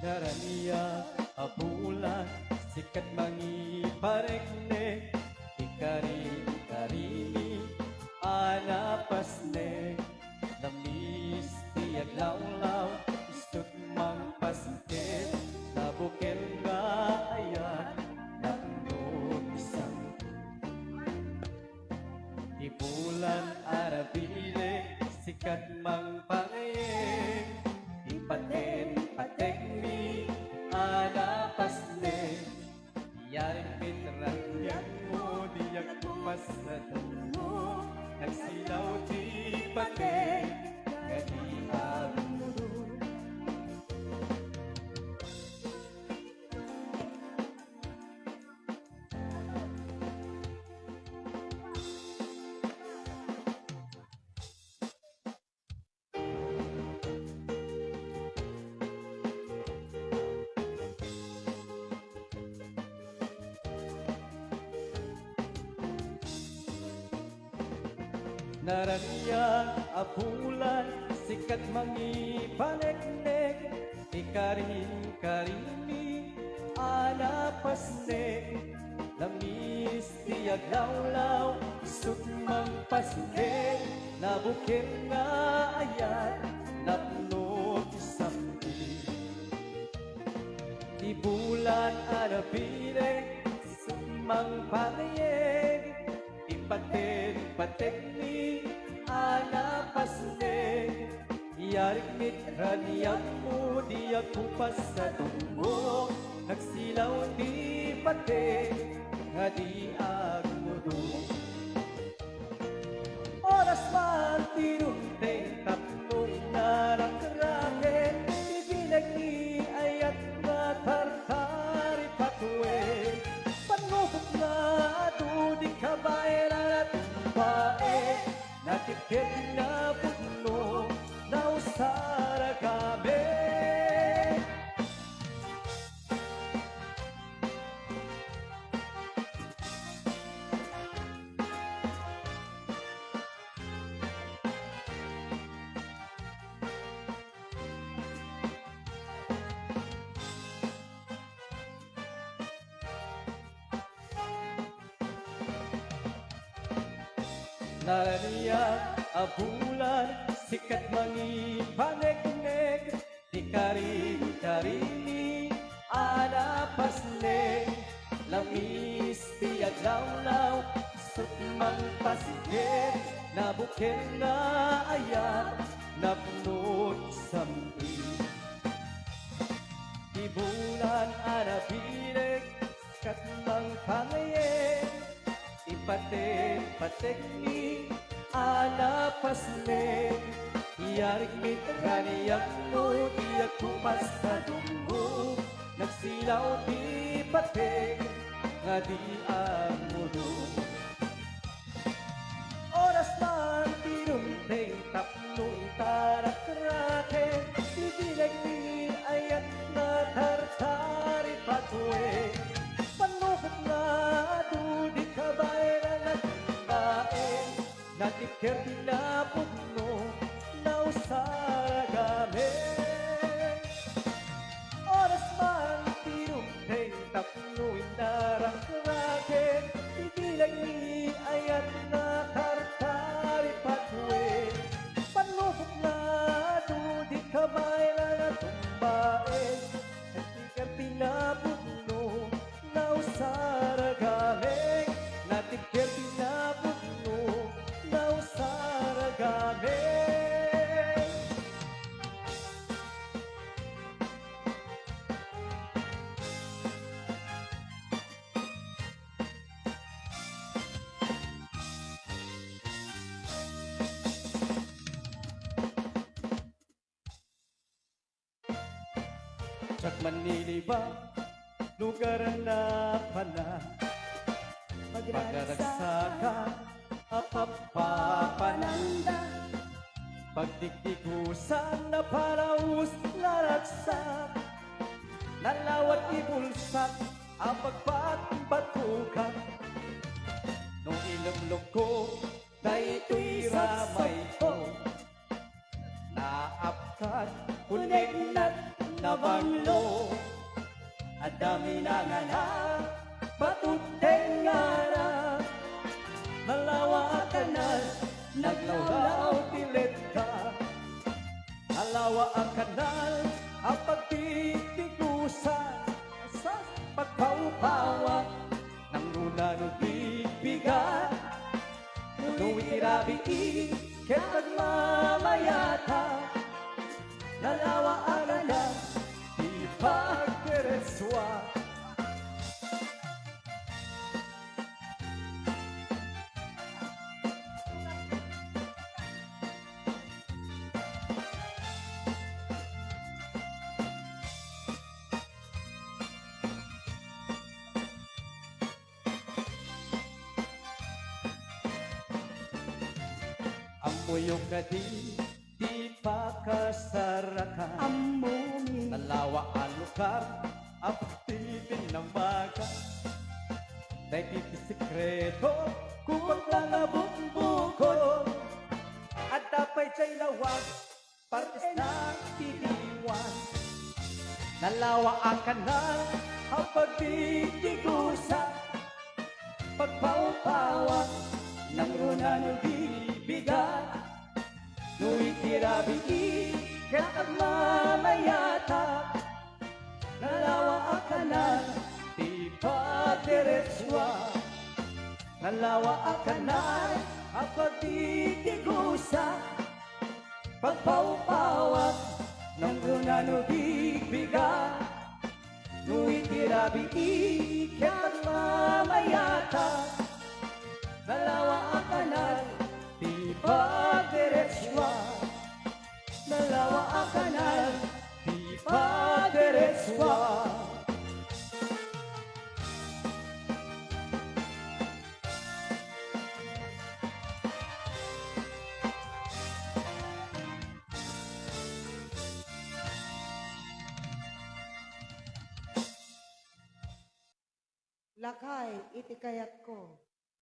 Darania abulan sikat mangi parekne ikari-karini anapasne lamis tiag laulaw istot mang pasket nabukel nga ayan naknod isang di bulan arabile sikat mang pangaye ipaten-patek mi anapasne yaring pinrangyan mo diyak pumas na mo nagsilaw di patek kadi ang mundo. Naranya apulan sikat mangi paneknek ikarin-karini anapasne lamis tiag laulaw isut mang pasne nabukin nga ayan napnot isambi di bulan arabire sumang panayeg ipaten-patek ni anapasne yarik mitraniyak mo di ako pas sa tumbo nagsilaw di patek nga di agmudo oras man tinunteng tapnong narakraken ibilag ni ayat na tartari patwe panupok na ado di kabayran at bae natikit na puno na usara kami Naraniya abulan sikat mangi paneknek ikari-karini anapasne lamis tiag laulaw sutmang pasigit nabukin na ayan napnod sambi di bulan anabileg sikat mang pangayen ipaten-patek ni anapasne yarik mitraniyak mo diyak tumas na dumbo nagsilaw di patek nga di ang mudo oras man tinunteng tapnong tarakraken ibilag ni ayat na tartari patwe panukot na ado di kabayran at bae natikir di na puno na usara kami oras man tinunteng tapno'y narakraken ibilag ni ayat na tartari patwe panukot na ado di kabayran at bae natikir di na puno na usara kami natikir di na puno na usara kami Sak Maniliba lugar na pana magragsakan apapapananda pagdikdikusan na paraus laragsak nalawat ibulsak ang pagpatbatukan nung ilumlok ko na ito'y ramay ko naapkat kunik na nabanglo minanganak patuteng nga nalawa kanal naglawlaw pilit ka nalawa ang kanal ang pagtitigusan sa pagpaupawa ng una ng bibigat nung itirabiin ket mamayata nalawa ang kanal di pagdireswa. Amuyong kadi, di pa kasarakan Amumi nalawa ang lugar, aptipin ng baga dahil sikreto, kupag mga bumbukod at tapay siya'y lawag, partes ng titiwan nalawa ang kanal, ang pagtitigusa pagpaupawa ng runa ng bibigat Nu'y tirabiin ket ang mamayata nalawa ang kanal di padiretswa nalawa ang kanal ang pagtitigusa pagpaupawa ng runa ng bibigat Nu'y tirabiin ket ang mamayata nalawa ang kanal di padiretswa nalawa ang kanal di padiretswa. lakay iti kayat ko.